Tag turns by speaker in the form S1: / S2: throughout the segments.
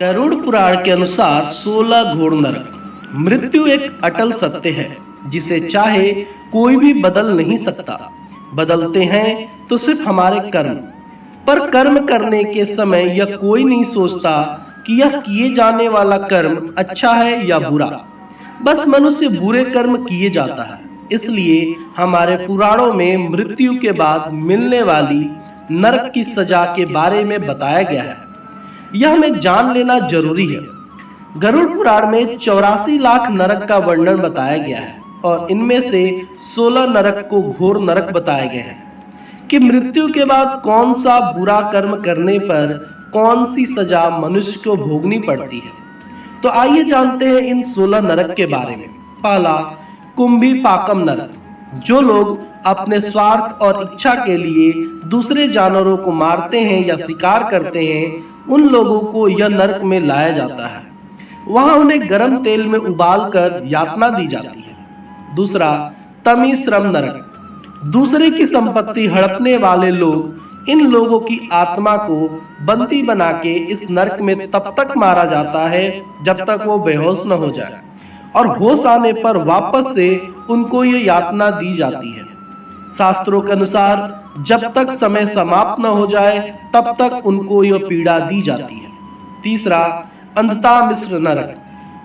S1: गरुड़ पुराण के अनुसार 16 घोर नरक। मृत्यु एक अटल सत्य है जिसे चाहे कोई भी बदल नहीं सकता। बदलते हैं तो सिर्फ हमारे कर्म। पर कर्म करने के समय यह कोई नहीं सोचता कि यह किए जाने वाला कर्म अच्छा है या बुरा। बस मनुष्य बुरे कर्म किए जाता है। इसलिए हमारे पुराणों में मृत्यु के बाद मिलने वाली नरक की सजा के बारे में बताया गया है। यह हमें जान लेना जरूरी है। गरुड़ पुराण में 84 लाख नरक का वर्णन बताया गया है और इनमें से 16 नरक को घोर नरक बताए गए हैं कि मृत्यु के बाद कौन सा बुरा कर्म करने पर कौन सी सजा मनुष्य को भोगनी पड़ती है। तो आइए जानते हैं इन 16 नरक के बारे में। पहला, कुंभी पाकम नरक। जो लोग अपने स्वार्थ और इच्छा के लिए दूसरे जानवरों को मारते हैं या शिकार करते हैं, उन लोगों को यह नरक में लाया जाता है। वहां उन्हें गर्म तेल में उबालकर यातना दी जाती है। दूसरा, तमी श्रम नरक। दूसरे की संपत्ति हड़पने वाले लोग, इन लोगों की आत्मा को बंदी बना के इस नरक में तब तक मारा जाता है जब तक वो बेहोश न हो जाए और होश आने पर वापस से उनको ये यातना दी जाती है। शास्त्रों के अनुसार जब तक समय समाप्त न हो जाए तब तक उनको यह पीड़ा दी जाती है। तीसरा, अंधता मिश्र नरक।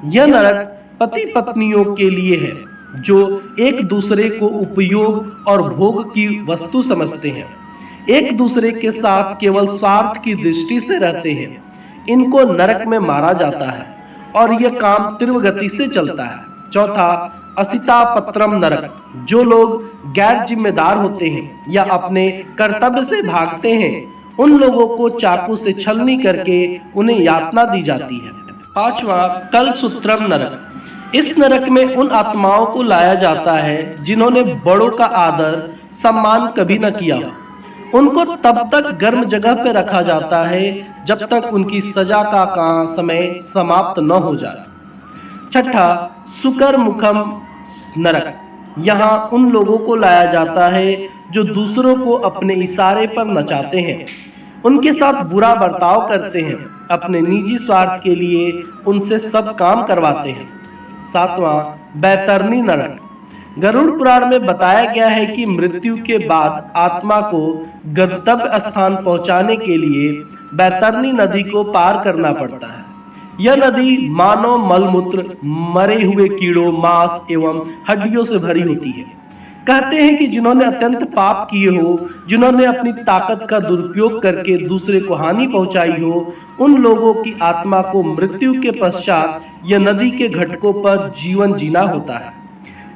S1: यह नरक पति पत्नियों के लिए है जो एक दूसरे को उपयोग और भोग की वस्तु समझते हैं, एक दूसरे के साथ केवल स्वार्थ की दृष्टि से रहते हैं। इनको नरक में मारा जाता है और यह काम तीव्र गति से चलता है। चौथा, असिता पत्रम नरक। जो लोग गैर जिम्मेदार होते हैं या अपने कर्तव्य से भागते हैं, उन लोगों को चाकू से छलनी करके उन्हें यातना दी जाती है। पांचवा, कलसूत्रम नरक। इस नरक में उन आत्माओं को लाया जाता है जिन्होंने बड़ों का आदर सम्मान कभी न किया हो। उनको तब तक गर्म जगह पर रखा जाता है जब तक उनकी सजा का समय समाप्त न हो जाए। छठा, सुकर मुखम नरक। यहाँ उन लोगों को लाया जाता है जो दूसरों को अपने इशारे पर नचाते हैं, उनके साथ बुरा बर्ताव करते हैं, अपने निजी स्वार्थ के लिए उनसे सब काम करवाते हैं। सातवां, बैतरणी नरक। गरुड़ पुराण में बताया गया है कि मृत्यु के बाद आत्मा को गंतव्य स्थान पहुंचाने के लिए बैतरणी नदी को पार करना पड़ता है। यह नदी मानव मलमूत्र, मरे हुए कीड़ों, मांस एवं हड्डियों से भरी होती है। कहते हैं कि जिन्होंने अत्यंत पाप किए हो, जिन्होंने अपनी ताकत का दुरुपयोग करके दूसरे को हानि पहुंचाई हो, उन लोगों की आत्मा को मृत्यु के पश्चात यह नदी के घाटों पर जीवन जीना होता है।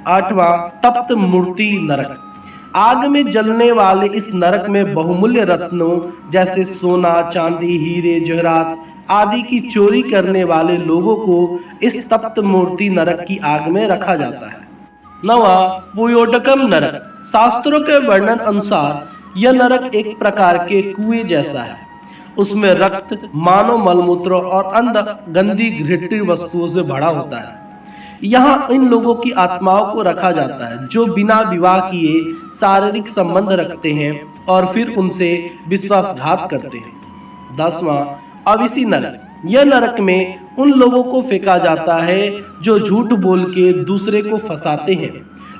S1: आठवां, तप्त मूर्ति नरक। आग में जलने वाले इस नरक में बहुमूल्य रत्नों जैसे सोना, चांदी, हीरे, जवाहरात आदि की चोरी करने वाले लोगों को इस तप्त मूर्ति नरक की आग में रखा जाता है। नवा, पुयोडकम नरक। शास्त्रों के वर्णन अनुसार यह नरक एक प्रकार के कुएं जैसा है। उसमें रक्त, मानव मलमूत्र और अन्य गंदी घृणित वस्तुओं से भरा होता है। यहाँ इन लोगों की आत्माओं को रखा जाता है जो बिना विवाह किए शारीरिक संबंध रखते हैं और फिर उनसे विश्वासघात करते हैं। 10वां, अविसी नरक। यह नरक में उन लोगों को फेंका जाता है जो झूठ बोल के दूसरे को फंसाते हैं,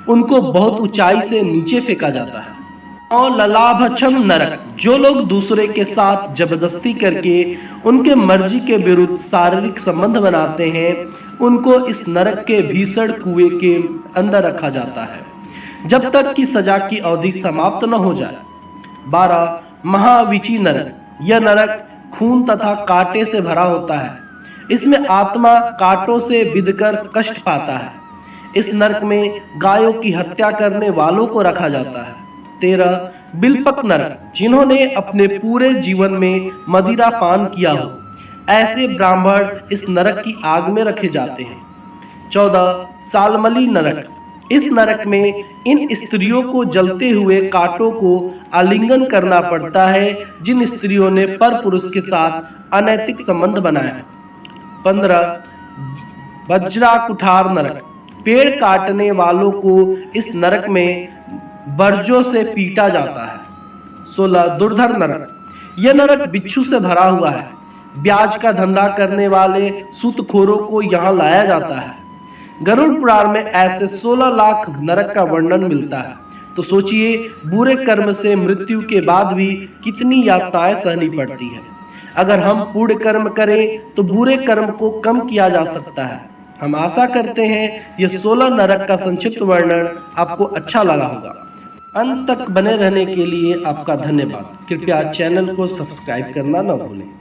S1: उनको बहुत ऊंचाई से नीचे फेंका जाता है। और ललाभक्षम नरक। जो लोग दूसरे के साथ जबरदस्ती करके उनके मर्जी के विरुद्ध शारीरिक संबंध बनाते हैं, उनको इस नरक के भीषण कुएं के अंदर रखा जाता है जब तक कि सजा की अवधि समाप्त न हो जाए। 12, महाविची नरक। यह नरक खून तथा कांटे से भरा होता है। इसमें आत्मा कांटों से बिधकर कष्ट पाता है। इस नरक में गायों की हत्या करने वालों को रखा जाता है। 13, बिलपक नरक। जिन्होंने अपने पूरे जीवन में मदिरा पान किया हो, ऐसे ब्राह्मण इस नरक की आग में रखे जाते हैं। 14, सालमली नरक। इस नरक में इन स्त्रियों को जलते हुए कांटों को आलिंगन करना पड़ता है जिन स्त्रियों ने पर पुरुष के साथ अनैतिक संबंध बनाया है। 15, वज्रा कुठार नरक। पेड़ काटने वालों को इस नरक में बर्जों से पीटा जाता है। 16, दुर्धर नरक। यह नरक बिच्छू से भरा हुआ है। ब्याज का धंधा करने वाले सूतखोरों को यहाँ लाया जाता है। गरुड़ पुराण में ऐसे 16 लाख नरक का वर्णन मिलता है। तो सोचिए, बुरे कर्म से मृत्यु के बाद भी कितनी यातनाएं सहनी पड़ती है। अगर हम पुण्य कर्म करें तो बुरे कर्म को कम किया जा सकता है। हम आशा करते हैं यह 16 नरक का संक्षिप्त वर्णन आपको अच्छा लगा होगा। अंत तक बने रहने के लिए आपका धन्यवाद। कृपया चैनल को सब्सक्राइब करना न भूलें।